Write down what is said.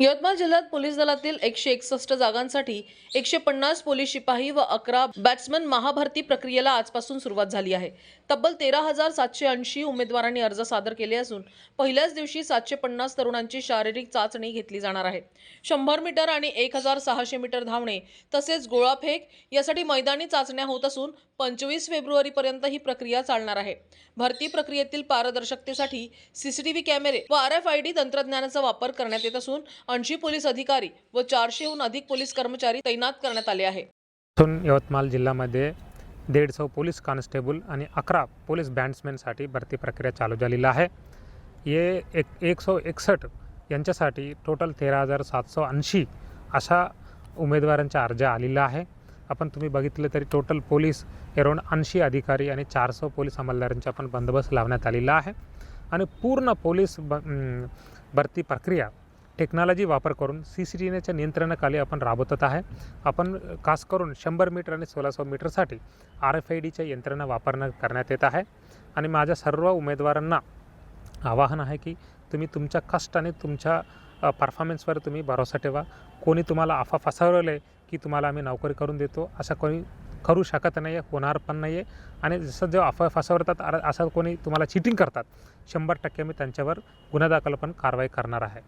यवतमाळ जिल्ह्यात पोलीस दलातील 161 जागांसाठी 150 पोलीस शिपाई व 11 बॅट्समन महाभरती प्रक्रियेला आजपासून सुरुवात झाली आहे। तब्बल 13,780 उमेदवारांनी अर्ज सादर केले असून पहिल्याच दिवशी 750 तरुणांची शारीरिक चाचणी घेतली जाणार आहे। 100 मीटर आणि 1,600 मीटर धावणे तसेच गोळाफेक यासाठी मैदानी चाचण्या होत असून 25 फेब्रुवारीपर्यंत ही प्रक्रिया चालणार आहे। भरती प्रक्रियेतील पारदर्शकतेसाठी सीसीटीव्ही कॅमेरे व RFID तंत्रज्ञानाचा वापर करण्यात येत असून 80 पोलीस अधिकारी व 400 हून अधिक पोलीस कर्मचारी तैनात करण्यात आले आहे। यवतमाळ जिल्ह्यामध्ये 150 पोलीस कॉन्स्टेबल आणि 11 पोलीस बॅट्समॅनसाठी भरती प्रक्रिया चालू झालेली आहे। ये 161 यांच्यासाठी टोटल 13,780 अशा उमेदवारांचा अर्ज आलेला आहे। आपण तुम्ही बघितलं तरी टोटल पोलीस अराउंड 80 अधिकारी आणि 400 पोलीस अंमलदारांचा पण बंदोबस्त लावण्यात आलेला आहे आणि पूर्ण पोलीस भरती प्रक्रिया टेक्नॉलॉजी वापर करून CCTVच्या नियंत्रणाखाली आपण राबवत आहे। आपण खास करून 100 मीटर आणि 1600 मीटरसाठी RFIDच्या यंत्रणा करण्यात येत आहे आणि माझ्या सर्व उमेदवारांना आवाहन आहे की तुम्ही तुमच्या कष्ट आणि तुमच्या परफॉर्मन्सवर तुम्ही भरोसा ठेवा। कोणी तुम्हाला अफवा फसवले की तुम्हाला आम्ही नोकरी करून देतो असं कोणी करू शकत नाही आहे, होणार पण नाही आहे आणि जसं जे अफवा फसवतात असं कोणी तुम्हाला चिटिंग करतात 100% मी त्यांच्यावर गुन्हा दाखल पण कारवाई करणार आहे।